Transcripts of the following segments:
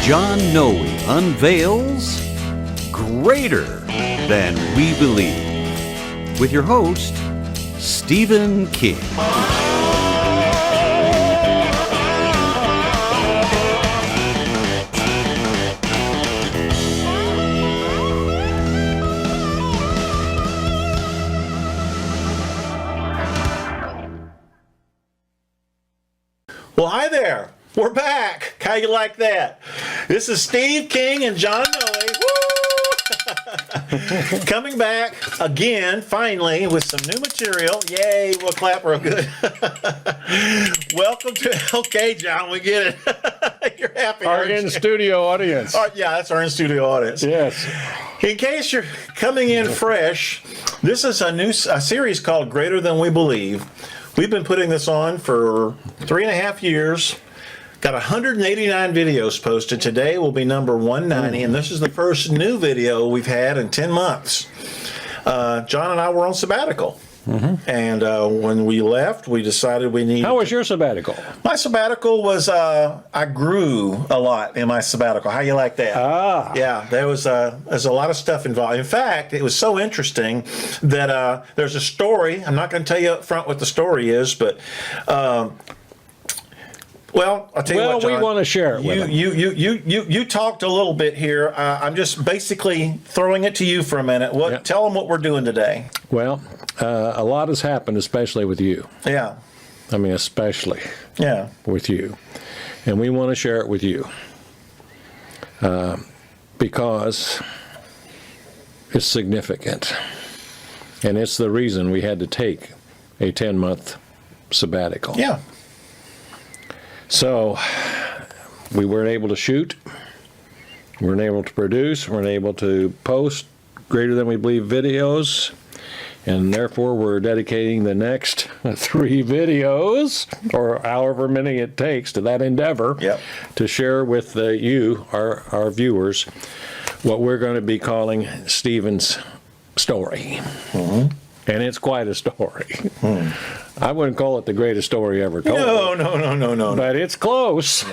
John Noe unveils Greater Than We Believe with your host, Stephen King. Well, hi there. We're back. How you like that? This is Steve King and John Noe. Woo! Coming back again, finally, with some new material. Yay, we'll clap real good. Welcome to, okay, John, we get it. You're happy. Our in-studio audience. Yeah, that's our in-studio audience. Yes. In case you're coming in fresh, this is a series called Greater Than We Believe. We've been putting this on for 3.5 years. Got 189 videos posted. Today will be number 190, and this is the first new video we've had in 10 months. John and I were on sabbatical. And when we left, we decided we needed... How was your sabbatical? My sabbatical was, I grew a lot in my sabbatical. How you like that? Yeah, there's a lot of stuff involved. In fact, it was so interesting that there's a story. I'm not going to tell you up front what the story is, but... Well, I'll tell you what, John, we want to share it with them. You talked a little bit here. I'm just basically throwing it to you for a minute. Tell them what we're doing today. Well, a lot has happened, especially with you. Yeah. I mean, especially Yeah. with you. And we want to share it with you because it's significant. And it's the reason we had to take a 10-month sabbatical. Yeah. So we weren't able to shoot, we weren't able to produce, we weren't able to post Greater Than We Believe videos, and therefore we're dedicating the next 3 videos, or however many it takes, to that endeavor to share with you, our viewers, what we're going to be calling Stephen's story. And it's quite a story. I wouldn't call it the greatest story ever told. No. But it's close.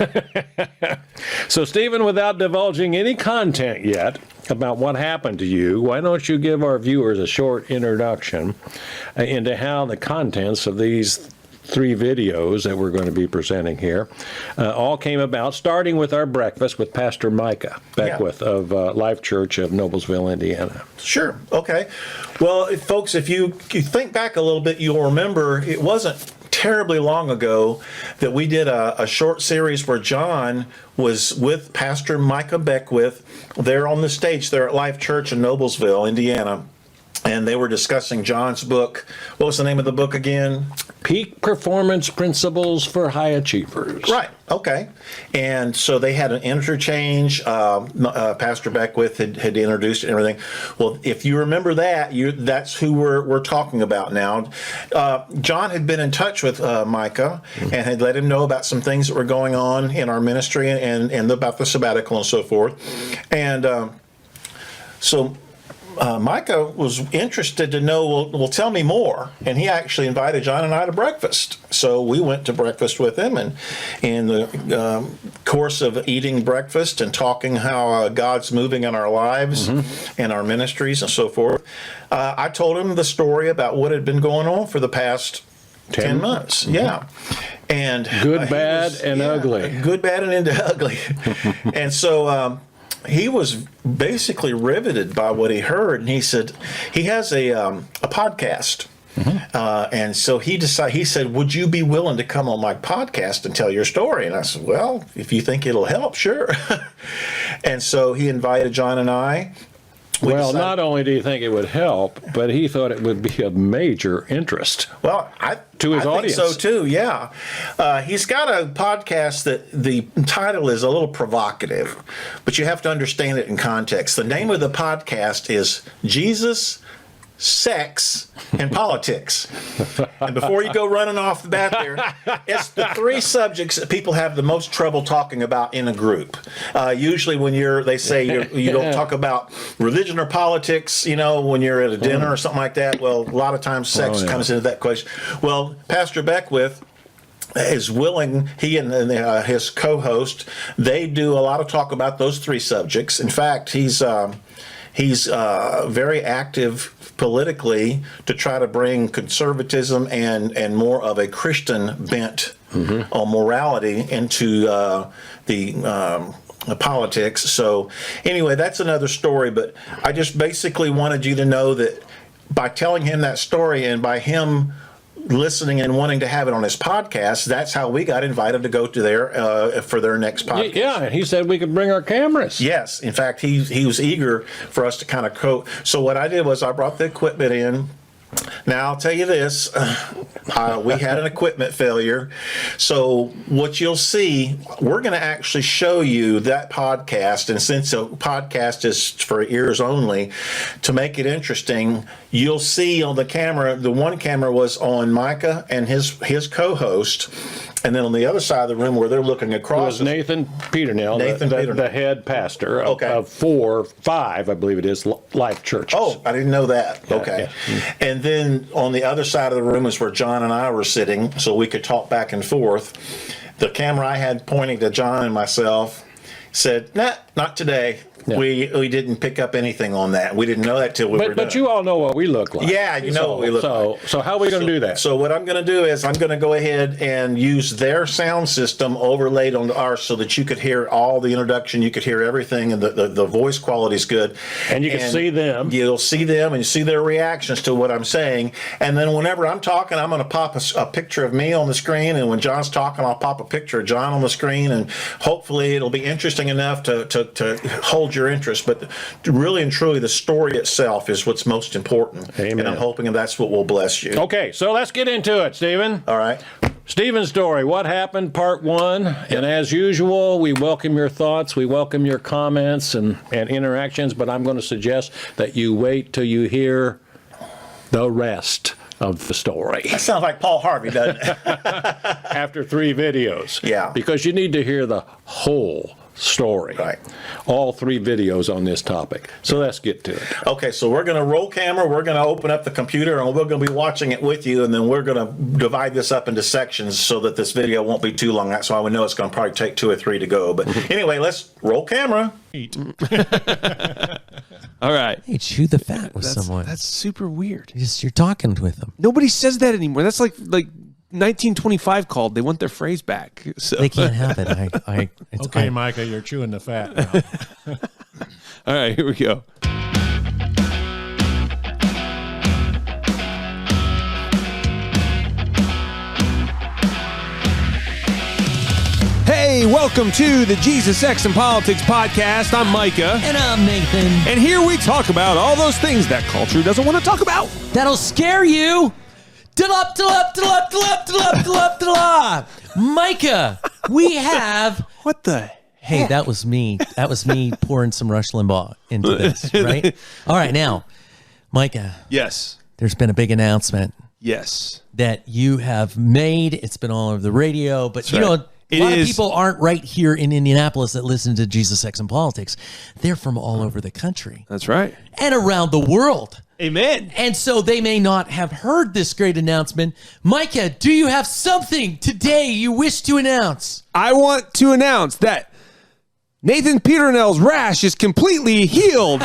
So, Stephen, without divulging any content yet about what happened to you, why don't you give our viewers a short introduction into how the contents of these 3 videos that we're going to be presenting here all came about, starting with our breakfast with Pastor Micah Beckwith of Life Church of Noblesville, Indiana. Sure. Okay. Well, folks, if you think back a little bit, you'll remember it wasn't terribly long ago that we did a short series where John was with Pastor Micah Beckwith there on the stage there at Life Church in Noblesville, Indiana. And they were discussing John's book. What was the name of the book again? Peak Performance Principles for High Achievers. Right. Okay. And so they had an interchange. Pastor Beckwith had introduced it and everything. Well, if you remember that, that's who we're talking about now. John had been in touch with Micah and had let him know about some things that were going on in our ministry and about the sabbatical and so forth. And so Micah was interested to know, well, tell me more. And he actually invited John and I to breakfast. So we went to breakfast with him, and in the course of eating breakfast and talking how God's moving in our lives and our ministries and so forth, I told him the story about what had been going on for the past 10 months. Yeah. And good, bad, and ugly. Good, bad, and into ugly. And so he was basically riveted by what he heard, and he said he has a podcast, and so he said, "Would you be willing to come on my podcast and tell your story?" And I said, "Well, if you think it'll help, sure." And so he invited John and I. Well, not only do you think it would help, but he thought it would be of major interest. Well, to his audience. I think so too. Yeah, he's got a podcast that the title is a little provocative, but you have to understand it in context. The name of the podcast is Jesus sex, and politics. And before you go running off the bat there, it's the three subjects that people have the most trouble talking about in a group. Usually when they say you don't talk about religion or politics, when you're at a dinner or something like that. Well, a lot of times sex comes into that question. Well, Pastor Beckwith is willing, he and his co-host, they do a lot of talk about those three subjects. In fact, he's very active politically to try to bring conservatism and more of a Christian bent on morality into the politics. So anyway, that's another story, but I just basically wanted you to know that by telling him that story and by him listening and wanting to have it on his podcast, that's how we got invited to go to for their next podcast. Yeah, and he said we could bring our cameras. Yes, in fact, he was eager for us to kind of So what I did was I brought the equipment in. Now, I'll tell you this, we had an equipment failure. So what you'll see, we're going to actually show you that podcast. And since the podcast is for ears only, to make it interesting, you'll see on the camera, the one camera was on Micah and his co-host. And then on the other side of the room where they're looking across was Nathan Peternel, the head pastor of 5, I believe it is, Life Churches. Oh, I didn't know that. Yeah, okay. Yeah. And then on the other side of the room is where John and I were sitting, so we could talk back and forth. The camera I had pointing to John and myself said, nah, not today. Yeah. We didn't pick up anything on that. We didn't know that till we were done. But you all know what we look like. Yeah, you know what we look like. So how are we going to do that? So what I'm going to do is I'm going to go ahead and use their sound system overlaid on ours so that you could hear all the introduction, you could hear everything, and the voice quality is good. And you can see them. You'll see them and you see their reactions to what I'm saying. And then whenever I'm talking, I'm going to pop a picture of me on the screen. And when John's talking, I'll pop a picture of John on the screen. And hopefully it'll be interesting enough to hold your interest. But really and truly, the story itself is what's most important. Amen. And I'm hoping that's what will bless you. Okay, so let's get into it, Stephen. All right. Stephen's story, what happened, part 1. Yep. And as usual, we welcome your thoughts, we welcome your comments and interactions, but I'm going to suggest that you wait till you hear the rest of the story. That sounds like Paul Harvey, doesn't it? After 3 videos. Yeah. Because you need to hear the whole story. Right. All 3 videos on this topic. So let's get to it. Okay, so we're going to roll camera, we're going to open up the computer, and we're going to be watching it with you, and then we're going to divide this up into sections so that this video won't be too long. That's why we know it's going to probably take 2 or 3 to go. But anyway, let's roll camera. All right. Hey, chew the fat with someone. That's super weird. You're talking with them. Nobody says that anymore. That's like 1925 called. They want their phrase back. So. They can't have it. Okay, Micah, you're chewing the fat now. All right, here we go. Hey, welcome to the Jesus, Sex, and Politics podcast. I'm Micah. And I'm Nathan. And here we talk about all those things that culture doesn't want to talk about. That'll scare you. Micah, we have... What the Hey, that was me. That was me pouring some Rush Limbaugh into this, right? All right, now, Micah. Yes. There's been a big announcement. Yes. That you have made. It's been all over the radio, but That's right. A lot of people aren't right here in Indianapolis that listen to Jesus, Sex, and Politics. They're from all over the country. That's right. And around the world. Amen. And so they may not have heard this great announcement. Micah, do you have something today you wish to announce? I want to announce that Nathan Peternel's rash is completely healed.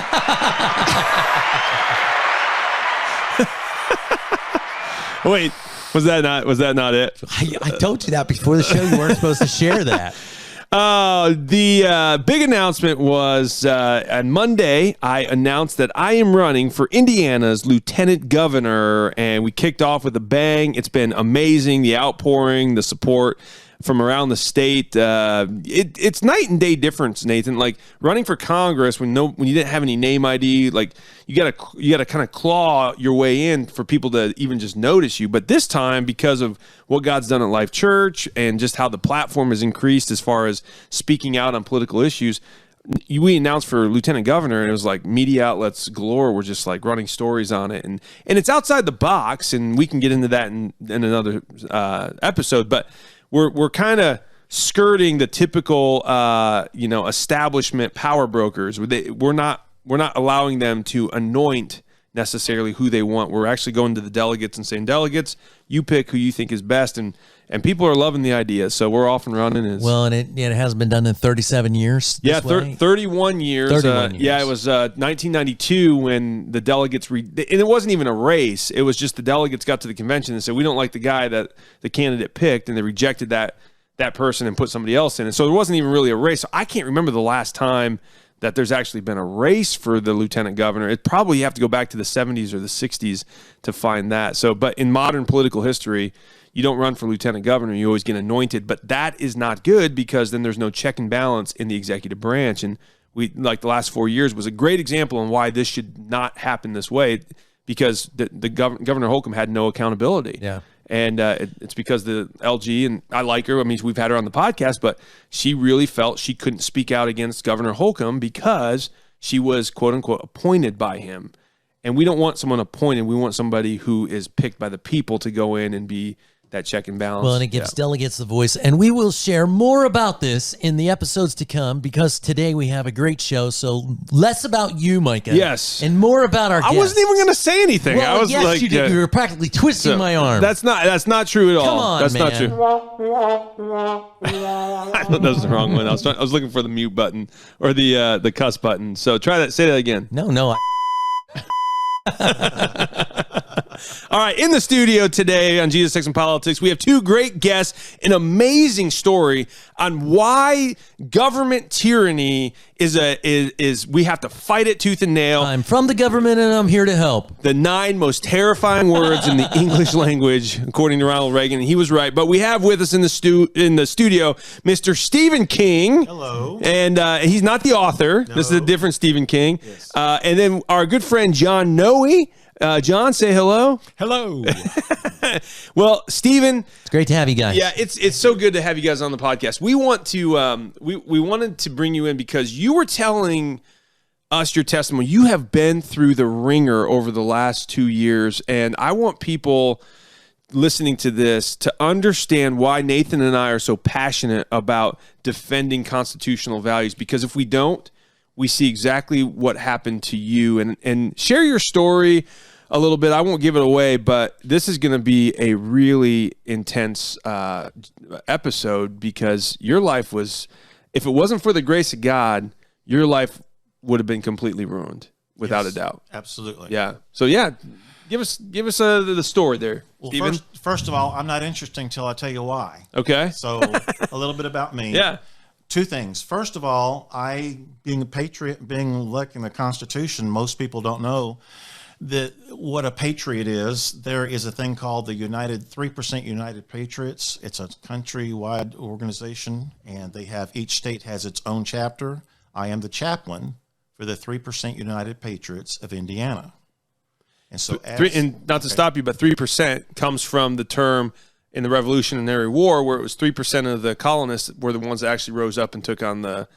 Wait. Was that not it? I told you that before the show. You weren't supposed to share that. The big announcement was on Monday, I announced that I am running for Indiana's lieutenant governor, and we kicked off with a bang. It's been amazing, the outpouring, the support from around the state. It's night and day difference, Nathan. Like running for Congress when you didn't have any name ID, like you gotta kind of claw your way in for people to even just notice you. But this time, because of what God's done at Life Church and just how the platform has increased as far as speaking out on political issues, we announced for lieutenant governor, and it was like media outlets galore were just like running stories on it, and it's outside the box, and we can get into that in another episode. But we're kind of skirting the typical establishment power brokers. We're not allowing them to anoint necessarily who they want. We're actually going to the delegates and saying, delegates, you pick who you think is best, and people are loving the idea. So we're off and running. And it hasn't been done in 37 years. Yeah, 31 years. 31 years. Yeah, it was 1992 when the delegates and it wasn't even a race. It was just the delegates got to the convention and said, we don't like the guy that the candidate picked, and they rejected that person and put somebody else in. And so there wasn't even really a race. So I can't remember the last time that there's actually been a race for the lieutenant governor. It probably you have to go back to the 70s or the 60s to find that. So, but in modern political history, you don't run for lieutenant governor, you always get anointed. But that is not good, because then there's no check and balance in the executive branch. And we, like the last 4 years, was a great example on why this should not happen this way, because the Governor Holcomb had no accountability. Yeah. And it's because the LG, and I like her. I mean, we've had her on the podcast, but she really felt she couldn't speak out against Governor Holcomb because she was, quote unquote, appointed by him. And we don't want someone appointed. We want somebody who is picked by the people to go in and be that check and balance. Well, and it gives delegates the voice. And we will share more about this in the episodes to come, because today we have a great show. So less about you, Micah. Yes. And more about our guests. I wasn't even going to say anything. Well, I was yes, like, you did. You were practically twisting my arm. That's not true at all. Come on, that's man. not true. That was the wrong one. I was looking for the mute button or the cuss button. So try that. Say that again. No. All right, in the studio today on Jesus, Sex, and Politics, we have two great guests, an amazing story on why government tyranny is we have to fight it tooth and nail. I'm from the government, and I'm here to help. The 9 most terrifying words in the English language, according to Ronald Reagan, and he was right. But we have with us in the studio Mr. Stephen King. Hello. And he's not the author. No. This is a different Stephen King. Yes. And then our good friend John Noe. John, say hello. Hello. Well, Stephen, it's great to have you guys. Yeah, it's so good to have you guys on the podcast. We want to we wanted to bring you in because you were telling us your testimony. You have been through the ringer over the last 2 years, and I want people listening to this to understand why Nathan and I are so passionate about defending constitutional values, because if we don't, we see exactly what happened to you. And share your story a little bit. I won't give it away, but this is going to be a really intense episode, because your life was, if it wasn't for the grace of God, your life would have been completely ruined, without a doubt. Absolutely. Yeah. So yeah, give us the story there, Well, Stephen. first of all, I'm not interesting till I tell you why. Okay. So a little bit about me. Yeah. 2 things. First of all, I, being a patriot, being elected in the Constitution, most people don't know that what a patriot is. There is a thing called the 3% United Patriots. It's a countrywide organization, and they have, each state has its own chapter. I am the chaplain for the 3% United Patriots of Indiana. And so, and not to stop you, but 3% comes from the term in the Revolutionary War, where it was 3% of the colonists were the ones that actually rose up and took on the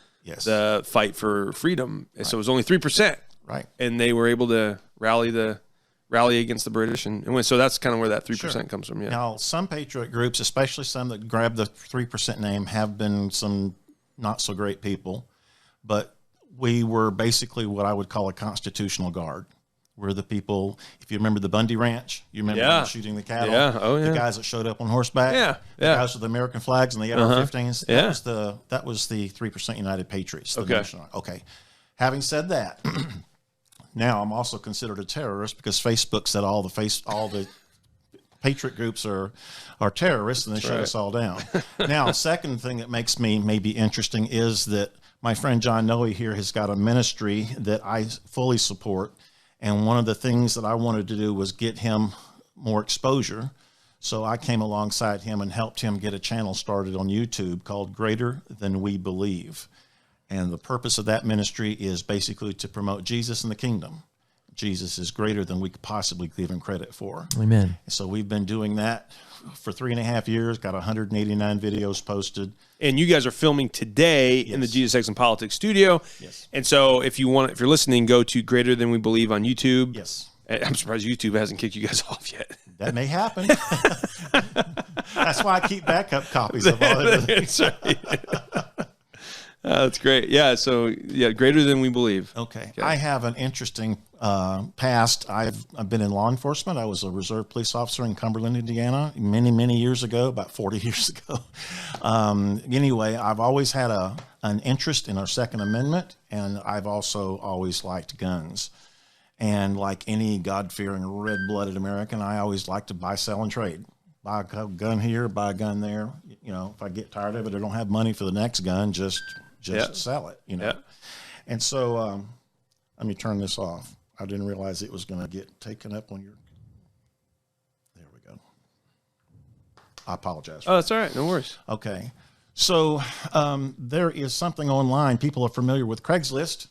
fight for freedom. Right. So it was only 3%. Right. And they were able to rally against the British and win. So that's kind of where that 3% comes from. Yeah. Now, some patriot groups, especially some that grab the 3% name, have been some not so great people, but we were basically what I would call a constitutional guard. We're the people, if you remember the Bundy Ranch, you remember them shooting the cattle, the guys that showed up on horseback, the guys with the American flags and the AR-15s. That was the 3% United Patriots. Okay. Having said that, now I'm also considered a terrorist because Facebook said all the patriot groups are terrorists, and they shut us all down. Now, second thing that makes me maybe interesting is that my friend John Noe here has got a ministry that I fully support. And one of the things that I wanted to do was get him more exposure. So I came alongside him and helped him get a channel started on YouTube called Greater Than We Believe. And the purpose of that ministry is basically to promote Jesus and the kingdom. Jesus is greater than we could possibly give him credit for. Amen. So we've been doing that for 3.5 years, got 189 videos posted. And you guys are filming today in the Jesus, Sex, and Politics studio. Yes. And so if you're listening, go to Greater Than We Believe on YouTube. Yes. I'm surprised YouTube hasn't kicked you guys off yet. That may happen. That's why I keep backup copies of all of it. That's right. That's great. Yeah. So Greater Than We Believe. Okay. I have an interesting past. I've been in law enforcement. I was a reserve police officer in Cumberland, Indiana, many years ago, about 40 years ago. Anyway, I've always had an interest in our Second Amendment, and I've also always liked guns. And like any God-fearing, red-blooded American, I always like to buy, sell, and trade. Buy a gun here, buy a gun there. You know, if I get tired of it or don't have money for the next gun, just sell it, you know. Yeah. And so let me turn this off. I didn't realize it was going to get taken up on your... There we go. I apologize. Oh, that's all right. No worries. Okay. So there is something online. People are familiar with Craigslist.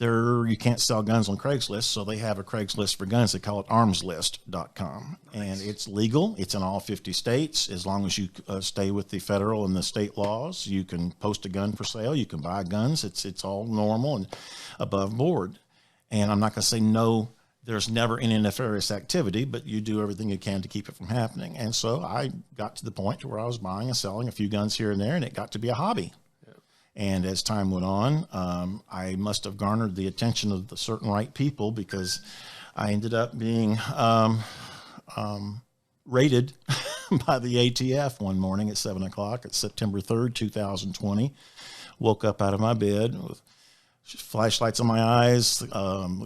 You can't sell guns on Craigslist, so they have a Craigslist for guns. They call it armslist.com. And it's legal. It's in all 50 states. As long as you stay with the federal and the state laws, you can post a gun for sale. You can buy guns. It's all normal and above board. And I'm not going to say no, there's never any nefarious activity, but you do everything you can to keep it from happening. And so I got to the point where I was buying and selling a few guns here and there, and it got to be a hobby. And as time went on, I must have garnered the attention of the certain right people, because I ended up being raided by the ATF one morning at 7 o'clock. It's September 3rd, 2020. Woke up out of my bed with flashlights on my eyes,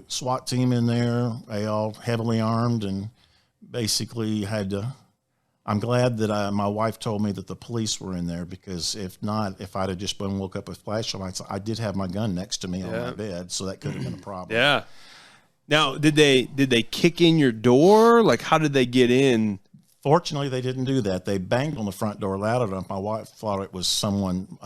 SWAT team in there, they all heavily armed, and basically had to... I'm glad that my wife told me that the police were in there, because if not, if I'd have just been woke up with flashlights, I did have my gun next to me on my bed, so that could have been a problem. Yeah. Now, did they kick in your door? Like, how did they get in? Fortunately, they didn't do that. They banged on the front door loud enough. My wife thought it was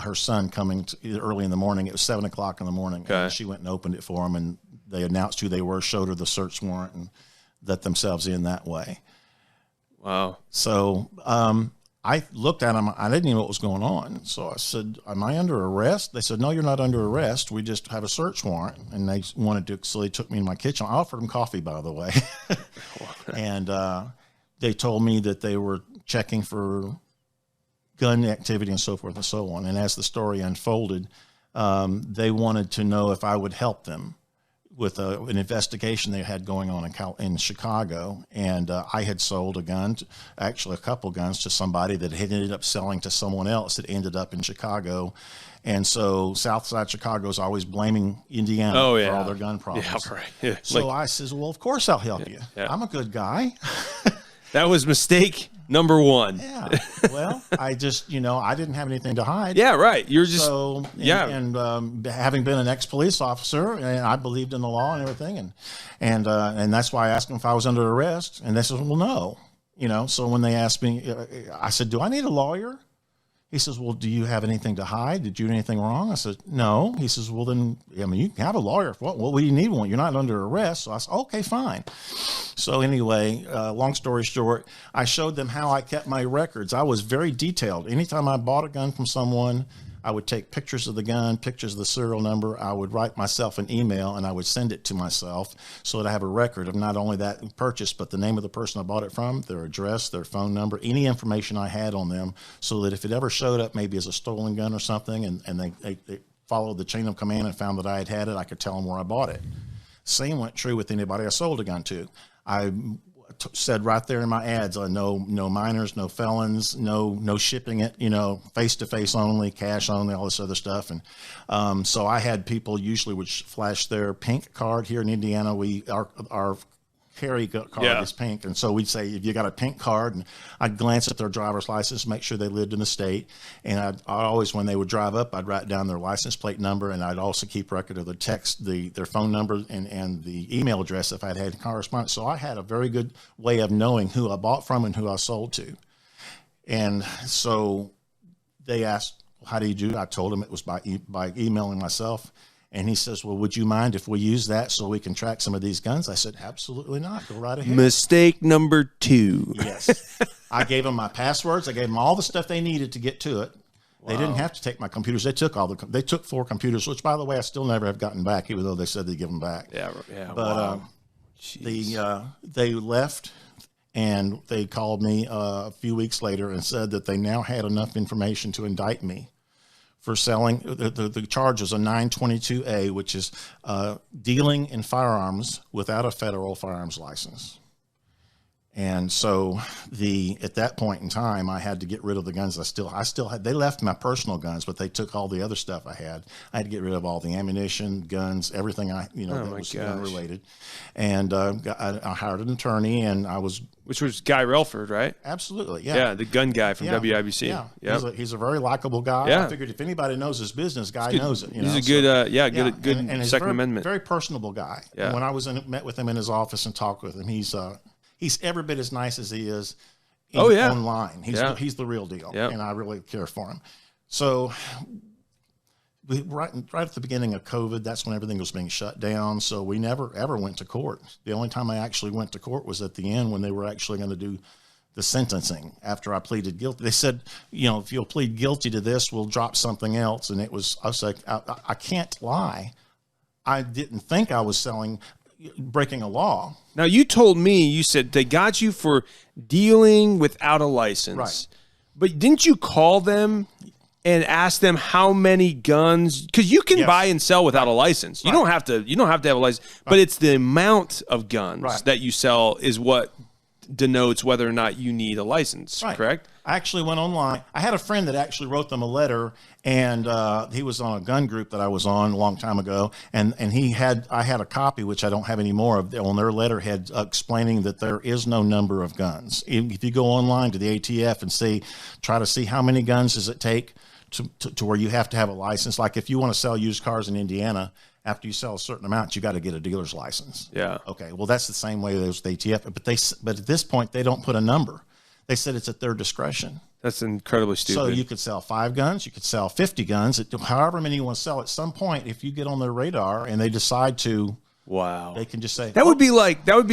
her son coming early in the morning. It was 7 o'clock in the morning. Okay. And she went and opened it for them, and they announced who they were, showed her the search warrant, and let themselves in that way. Wow. So I looked at them. I didn't even know what was going on. So I said, am I under arrest? They said, no, you're not under arrest. We just have a search warrant. And they wanted to, so they took me in my kitchen. I offered them coffee, by the way. And they told me that they were checking for gun activity and so forth and so on. And as the story unfolded, they wanted to know if I would help them with an investigation they had going on in Chicago. And I had sold a gun, actually a couple guns, to somebody that had ended up selling to someone else that ended up in Chicago. And so Southside Chicago is always blaming Indiana for all their gun problems. Yeah, right. Yeah. So I says, well, of course I'll help you. Yeah. I'm a good guy. That was mistake number one. Yeah. Well, I just, I didn't have anything to hide. Yeah, right. You're just, and having been an ex-police officer, and I believed in the law and everything, and that's why I asked them if I was under arrest, and they said, well, no. So when they asked me, I said, do I need a lawyer? He says, well, do you have anything to hide? Did you do anything wrong? I said, no. He says, well, then, you can have a lawyer. What do you need one? You're not under arrest. So I said, okay, fine. So anyway, long story short, I showed them how I kept my records. I was very detailed. Anytime I bought a gun from someone, I would take pictures of the gun, pictures of the serial number. I would write myself an email, and I would send it to myself so that I have a record of not only that purchase, but the name of the person I bought it from, their address, their phone number, any information I had on them, so that if it ever showed up maybe as a stolen gun or something, and they followed the chain of command and found that I had it, I could tell them where I bought it. Same went true with anybody I sold a gun to. I said right there in my ads, no minors, no felons, no shipping it, face-to-face only, cash only, all this other stuff. And so I had people usually would flash their pink card. Here in Indiana, our carry card is pink. And so we'd say, if you got a pink card, and I'd glance at their driver's license, make sure they lived in the state. And I'd always, when they would drive up, I'd write down their license plate number, and I'd also keep record of their text, their phone number, and the email address if I'd had correspondence. So I had a very good way of knowing who I bought from and who I sold to. And so they asked, how do you do it? I told them it was by emailing myself. And he says, well, would you mind if we use that so we can track some of these guns? I said, absolutely not. Go right ahead. Mistake number 2. Yes. I gave them my passwords. I gave them all the stuff they needed to get to it. They didn't have to take my computers. They took they took 4 computers, which, by the way, I still never have gotten back, even though they said they'd give them back. Yeah. But they left, and they called me a few weeks later and said that they now had enough information to indict me for selling. The charge was a 922A, which is dealing in firearms without a federal firearms license. And so at that point in time, I had to get rid of the guns. I still had. They left my personal guns, but they took all the other stuff I had. I had to get rid of all the ammunition, guns, everything that was gun related. And I hired an attorney, and which was Guy Relford, right? Absolutely, yeah. Yeah, the gun guy from WIBC. Yeah, yep. He's a very likable guy. Yeah. I figured if anybody knows his business, Guy knows it. He's a good, good and Second Amendment. Very personable guy. Yeah. And when I met with him in his office and talked with him, he's every bit as nice as he is online. He's the real deal, and I really care for him. So right at the beginning of COVID, that's when everything was being shut down. So we never, ever went to court. The only time I actually went to court was at the end when they were actually going to do the sentencing after I pleaded guilty. They said, if you'll plead guilty to this, we'll drop something else. And I was like, I can't lie. I didn't think I was breaking a law. Now, you told me, you said they got you for dealing without a license. Right. But didn't you call them and ask them how many guns? Because you can buy and sell without a license. You don't have to. You don't have to have a license. But it's the amount of guns that you sell is what denotes whether or not you need a license. Right. Correct? I actually went online. I had a friend that actually wrote them a letter, and he was on a gun group that I was on a long time ago, and I had a copy, which I don't have anymore, on their letterhead explaining that there is no number of guns. If you go online to the ATF and try to see how many guns does it take to where you have to have a license. Like if you want to sell used cars in Indiana, after you sell a certain amount, you got to get a dealer's license. Yeah. Okay. Well, that's the same way as the ATF, but at this point they don't put a number. They said it's at their discretion. That's incredibly stupid. So you could sell 5 guns, you could sell 50 guns, however many you want to sell. At some point, if you get on their radar and they decide to, they can just say that would be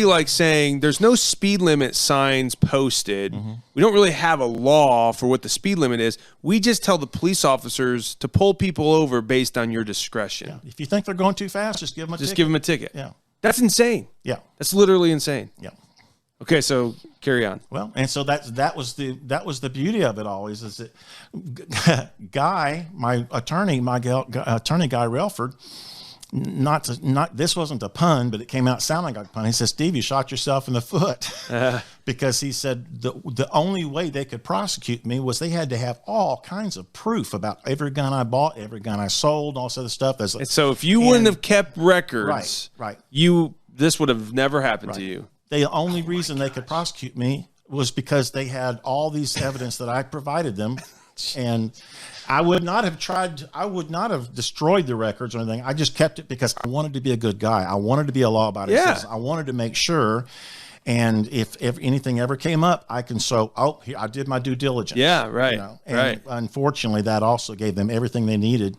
like saying there's no speed limit signs posted. Mm-hmm. We don't really have a law for what the speed limit is. We just tell the police officers to pull people over based on your discretion. Yeah. If you think they're going too fast, just give them a ticket. Just give them a ticket. Yeah. That's insane. Yeah. That's literally insane. Yeah. Okay, so carry on. Well, and so that was the beauty of it always is that Guy, my attorney Guy Relford, this wasn't a pun, but it came out sounding like a pun. He said, "Steve, you shot yourself in the foot," because he said the only way they could prosecute me was they had to have all kinds of proof about every gun I bought, every gun I sold, all this other stuff. And so if you wouldn't have kept records, right, this would have never happened to you. The only reason they could prosecute me was because they had all these evidence that I provided them, and I would not have destroyed the records or anything. I just kept it because I wanted to be a good guy. I wanted to be a law-abiding citizen. I wanted to make sure, and if anything ever came up, I can I did my due diligence. Yeah, right. And unfortunately, that also gave them everything they needed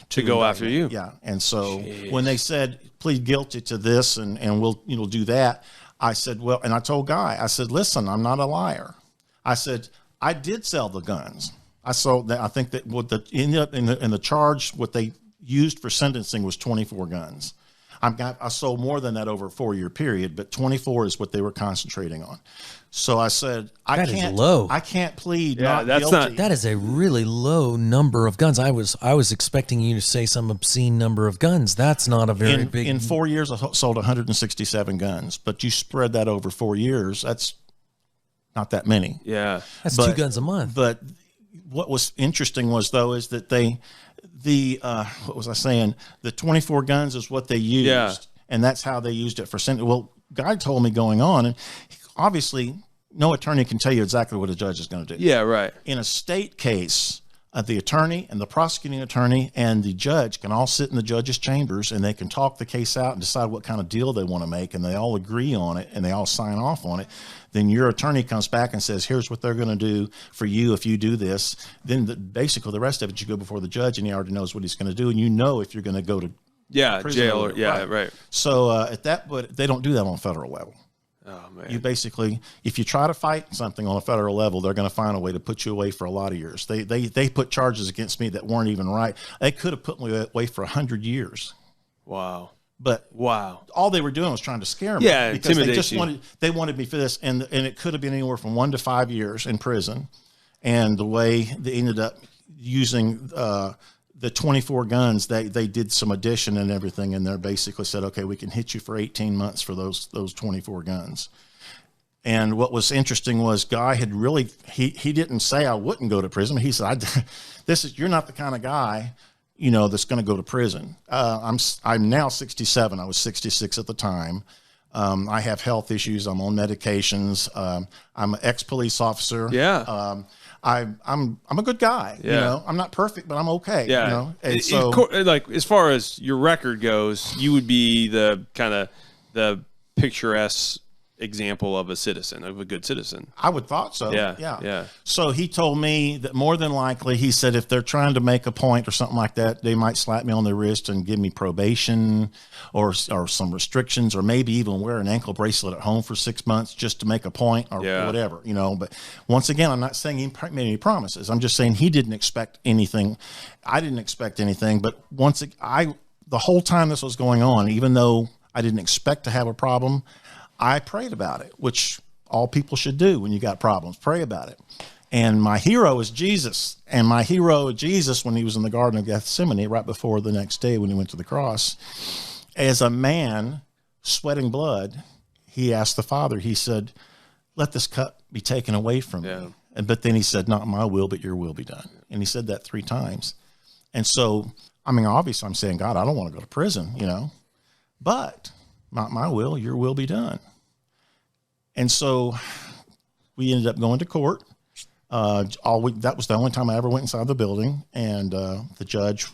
to go after you. Yeah, and so when they said plead guilty to this and we'll do that, I said, well, and I told Guy, I said, listen, I'm not a liar. I said, I did sell the guns. I sold that. I think that what ended up in the charge, what they used for sentencing was 24 guns. I sold more than that over a 4-year period, but 24 is what they were concentrating on. So I said, that is low. I can't plead not guilty. That is a really low number of guns. I was expecting you to say some obscene number of guns. That's not a very big. In 4 years, I sold 167 guns, but you spread that over 4 years. That's not that many. Yeah, that's 2 guns a month. But what was interesting was that what was I saying? The 24 guns is what they used, and that's how they used it for sentencing. Well, Guy told me going on, and obviously no attorney can tell you exactly what a judge is going to do. Yeah, right. In a state case, the attorney and the prosecuting attorney and the judge can all sit in the judge's chambers, and they can talk the case out and decide what kind of deal they want to make, and they all agree on it, and they all sign off on it. Then your attorney comes back and says, here's what they're going to do for you if you do this. Then basically the rest of it, you go before the judge, and he already knows what he's going to do, and if you're going to go to Yeah, prison jail or order, yeah, right. So but they don't do that on a federal level. Oh man. You basically, if you try to fight something on a federal level, they're going to find a way to put you away for a lot of years. They put charges against me that weren't even right. They could have put me away for 100 years. Wow. But all they were doing was trying to scare me. Yeah, because intimidation. they wanted me for this, and it could have been anywhere from 1 to 5 years in prison. And the way they ended up using the 24 guns, they did some addition and everything, and they basically said, okay, we can hit you for 18 months for those 24 guns. And what was interesting was Guy had really, he didn't say I wouldn't go to prison. He said, you're not the kind of guy, that's going to go to prison. I'm now 67. I was 66 at the time. I have health issues. I'm on medications. I'm an ex-police officer. Yeah. I'm a good guy. Yeah. I'm not perfect, but I'm okay. Yeah. And so, like as far as your record goes, you would be the kind of the picturesque example of a good citizen. I would thought so. Yeah. So he told me that more than likely, he said, if they're trying to make a point or something like that, they might slap me on the wrist and give me probation or some restrictions, or maybe even wear an ankle bracelet at home for 6 months just to make a point or whatever, But once again, I'm not saying he made any promises. I'm just saying he didn't expect anything. I didn't expect anything. But the whole time this was going on, even though I didn't expect to have a problem, I prayed about it, which all people should do when you got problems. Pray about it. And my hero is Jesus. And my hero, Jesus, when he was in the Garden of Gethsemane, right before the next day when he went to the cross, as a man sweating blood, he asked the Father, he said, let this cup be taken away from me. But then he said, not my will, but your will be done. And he said that 3 times. And so, obviously I'm saying, God, I don't want to go to prison, but not my will, your will be done. And so we ended up going to court. That was the only time I ever went inside the building. And the judge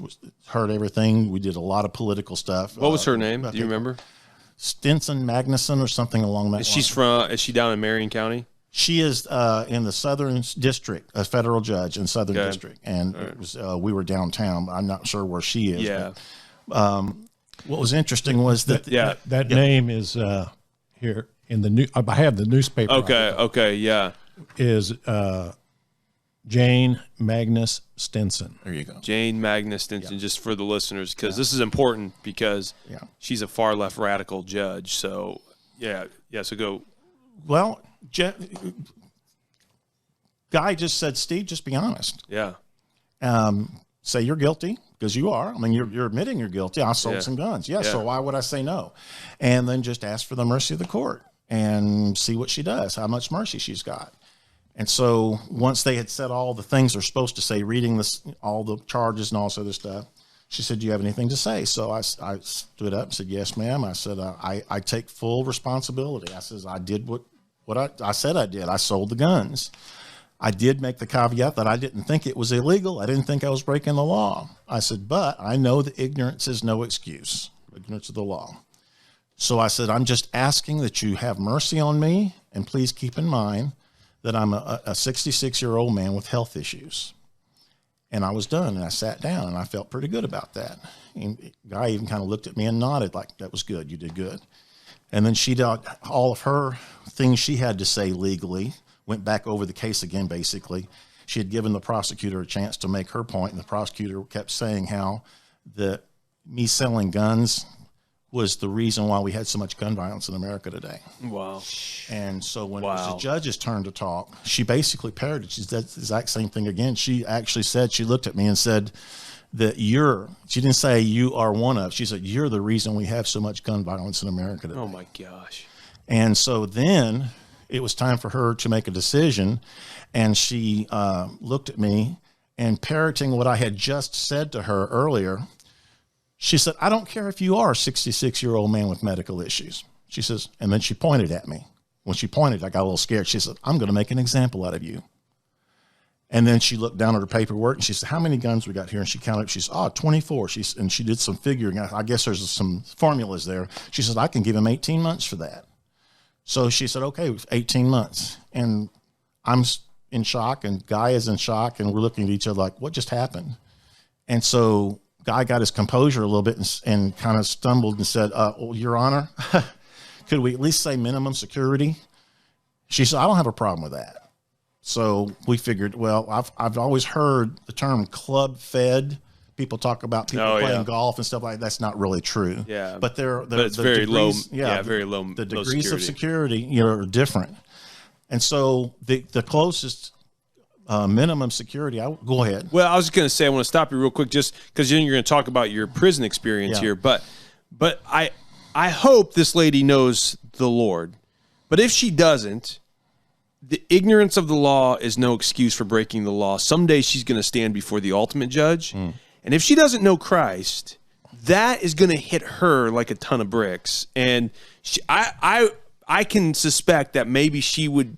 heard everything. We did a lot of political stuff. What was her name? Do you remember? Stinson Magnuson or something along that line. Is she down in Marion County? She is in the Southern District, a federal judge in Southern District. And it was we were downtown. I'm not sure where she is. Yeah. But, what was interesting was that that name is here in the new. I have the newspaper. Okay, yeah. Is Jane Magnus Stinson. There you go. Jane Magnus Stinson, just for the listeners, because this is important because she's a far left radical judge. So so go. Well, Guy just said, Steve, just be honest. Yeah. Say you're guilty. Because you are. You're admitting you're guilty. I sold some guns. So why would I say no? And then just ask for the mercy of the court and see what she does, how much mercy she's got. And so once they had said all the things they're supposed to say, reading all the charges and all this other stuff, she said, do you have anything to say? So I stood up and said, yes, ma'am. I said, I take full responsibility. I said, I did what I said I did. I sold the guns. I did make the caveat that I didn't think it was illegal. I didn't think I was breaking the law. I said, but I know that ignorance is no excuse, ignorance of the law. So I said, I'm just asking that you have mercy on me, and please keep in mind that I'm a 66-year-old man with health issues. And I was done, and I sat down, and I felt pretty good about that. And the guy even kind of looked at me and nodded like, that was good, you did good. And then she did all of her things she had to say legally, went back over the case again, basically. She had given the prosecutor a chance to make her point, and the prosecutor kept saying how me selling guns was the reason why we had so much gun violence in America today. Wow. And so when it was the judge's turn to talk, she basically parroted. She said the exact same thing again. She actually said, she looked at me and said that she didn't say you are one of, she said, you're the reason we have so much gun violence in America today. Oh my gosh. And so then it was time for her to make a decision, and she looked at me, and parroting what I had just said to her earlier, she said, I don't care if you are a 66-year-old man with medical issues. She says, and then she pointed at me. When she pointed, I got a little scared. She said, I'm going to make an example out of you. And then she looked down at her paperwork, and she said, how many guns we got here? And she counted, she said, 24. And she did some figuring. I guess there's some formulas there. She said, I can give him 18 months for that. So she said, okay, 18 months. And I'm in shock, and Guy is in shock, and we're looking at each other like, what just happened? And so guy got his composure a little bit and kind of stumbled and said, well, Your Honor, could we at least say minimum security? She said, I don't have a problem with that. So we figured, well, I've always heard the term club fed. People talk about people playing golf and stuff like that. That's not really true. Yeah. But it's the very degrees, low. Very low. The low degrees security. of security, are different. And so the closest minimum security, go ahead. Well, I was just going to say, I want to stop you real quick, just because then you're going to talk about your prison experience here. But I hope this lady knows the Lord. But if she doesn't, the ignorance of the law is no excuse for breaking the law. Someday she's going to stand before the ultimate judge. And if she doesn't know Christ, that is going to hit her like a ton of bricks. And I can suspect that maybe she would,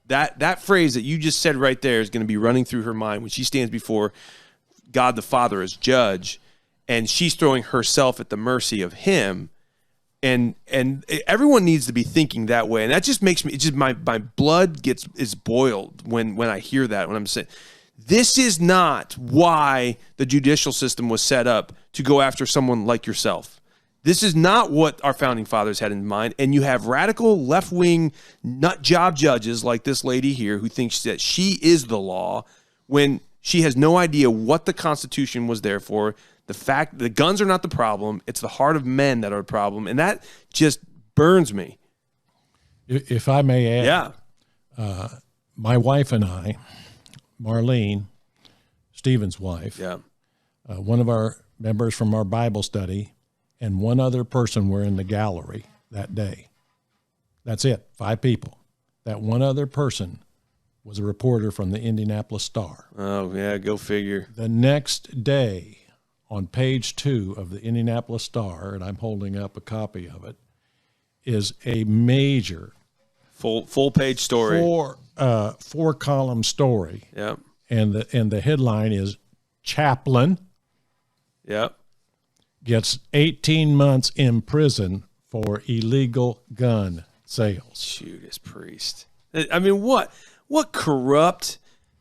that phrase that you just said right there is going to be running through her mind when she stands before God the Father as judge, and she's throwing herself at the mercy of him. And everyone needs to be thinking that way. And that just makes me, it just, my blood is boiled when I hear that, when I'm saying, this is not why the judicial system was set up, to go after someone like yourself. This is not what our founding fathers had in mind. And you have radical left-wing nut job judges like this lady here who thinks that she is the law when she has no idea what the Constitution was there for. The fact the guns are not the problem. It's the heart of men that are the problem. And that just burns me. If I may add, my wife and I, Marlene, Stephen's wife, one of our members from our Bible study, and one other person were in the gallery that day. That's it, 5 people. That one other person was a reporter from the Indianapolis Star. Oh, yeah, go figure. The next day, on page 2 of the Indianapolis Star, and I'm holding up a copy of it, is a major full page story, 4-column story. Yep. And the headline is Chaplain. Yep. Gets 18 months in prison for illegal gun sales. Judas Priest. I mean, what corrupt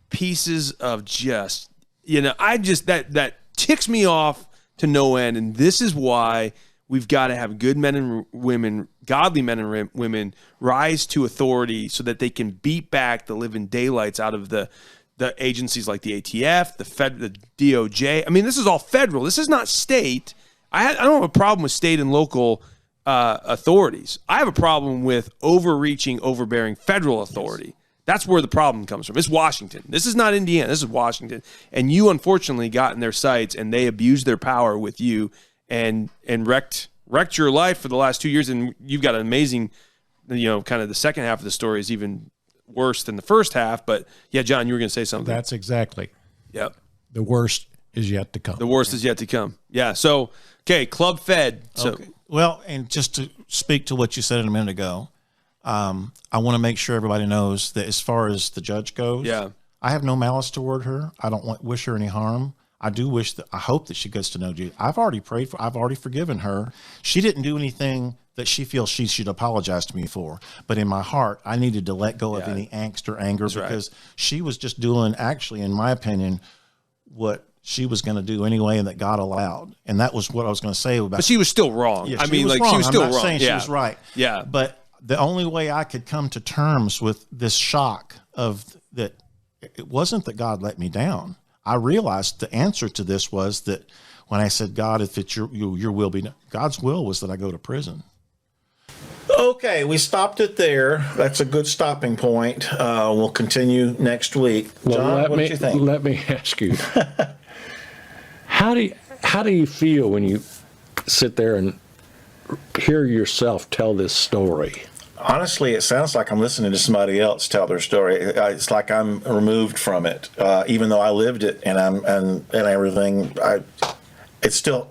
pieces of just, that ticks me off to no end. And this is why we've got to have good men and women, godly men and women, rise to authority so that they can beat back the living daylights out of the agencies like the ATF, the DOJ. I mean, this is all federal. This is not state. I don't have a problem with state and local authorities. I have a problem with overreaching, overbearing federal authority. Yes. That's where the problem comes from. It's Washington. This is not Indiana. This is Washington. And you, unfortunately, got in their sights, and they abused their power with you and wrecked your life for the last 2 years. And you've got an amazing, kind of the second half of the story is even worse than the first half. But, yeah, John, you were going to say something. That's exactly. Yep. The worst is yet to come. The worst is yet to come. Yeah. So, okay, club fed. So, okay. Well, and just to speak to what you said a minute ago, I want to make sure everybody knows that as far as the judge goes, I have no malice toward her. I don't wish her any harm. I hope that she gets to know Jesus. I've already forgiven her. She didn't do anything that she feels she should apologize to me for. But in my heart, I needed to let go of any angst or anger because she was just doing, actually, in my opinion, what she was going to do anyway, and that God allowed. And that was what I was going to say about. But she was still wrong. Yeah, she was still wrong. I'm not saying she was right. Yeah. But the only way I could come to terms with this shock of that, it wasn't that God let me down. I realized the answer to this was that when I said, God, if it's your will be done, God's will was that I go to prison. Okay, we stopped it there. That's a good stopping point. We'll continue next week. John, what did you think? Let me ask you, how do you feel when you sit there and hear yourself tell this story? Honestly, it sounds like I'm listening to somebody else tell their story. It's like I'm removed from it, even though I lived it and everything. It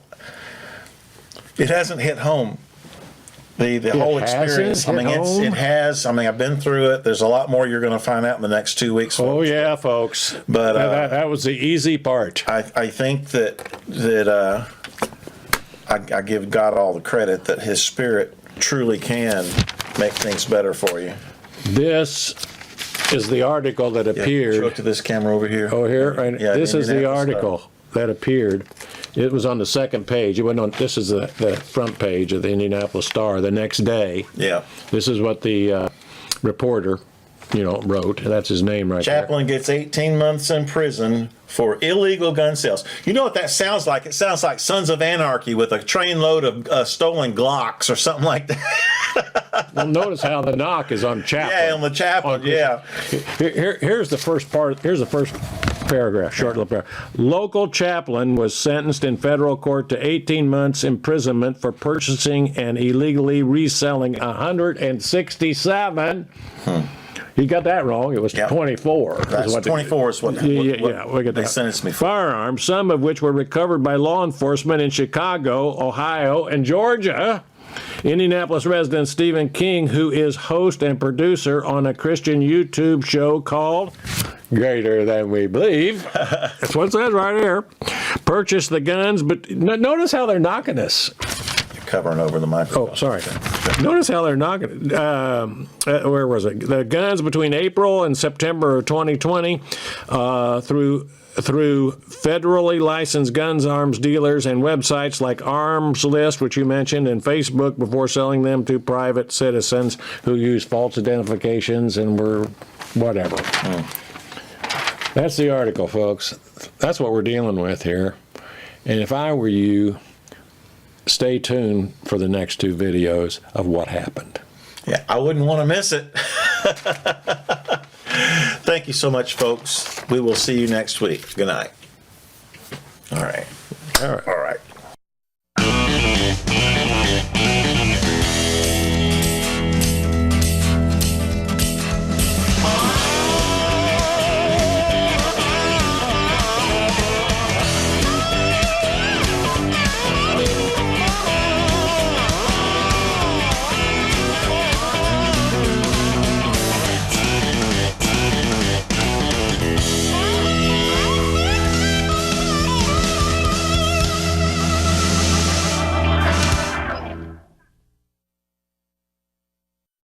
hasn't hit home. The whole experience. It has. I mean, I've been through it. There's a lot more you're going to find out in the next 2 weeks. Oh yeah, folks. But that was the easy part. I think that I give God all the credit that His Spirit truly can make things better for you. This is the article that appeared. Show it to this camera over here. Oh, here? Right. Yeah, this is the article that appeared It was on the second page. It went on. This is the front page of the Indianapolis Star the next day. Yeah. This is what the reporter, wrote. That's his name right there. Chaplain gets 18 months in prison for illegal gun sales. You know what that sounds like? It sounds like Sons of Anarchy with a trainload of stolen Glocks or something like that. Well, notice how the knock is on Chaplain. Yeah, on the chaplain, yeah. Here's the first part. Here's the first paragraph, short little paragraph. Local chaplain was sentenced in federal court to 18 months imprisonment for purchasing and illegally reselling 167. He got that wrong. It was 24. That's 24 is what we get they that. sentenced me for. Firearms, some of which were recovered by law enforcement in Chicago, Ohio, and Georgia. Indianapolis resident Stephen King, who is host and producer on a Christian YouTube show called Greater Than We Believe. That's what it says right here. Purchased the guns, but notice how they're knocking us. Covering over the microphone. Oh, sorry. Notice how they're knocking. Where was it? The guns between April and September of 2020 through federally licensed guns, arms dealers, and websites like Arms List, which you mentioned, and Facebook before selling them to private citizens who use false identifications and were whatever. That's the article, folks. That's what we're dealing with here. And if I were you, stay tuned for the next two videos of what happened. Yeah, I wouldn't want to miss it. Thank you so much, folks. We will see you next week. Good night. All right. All right. All right.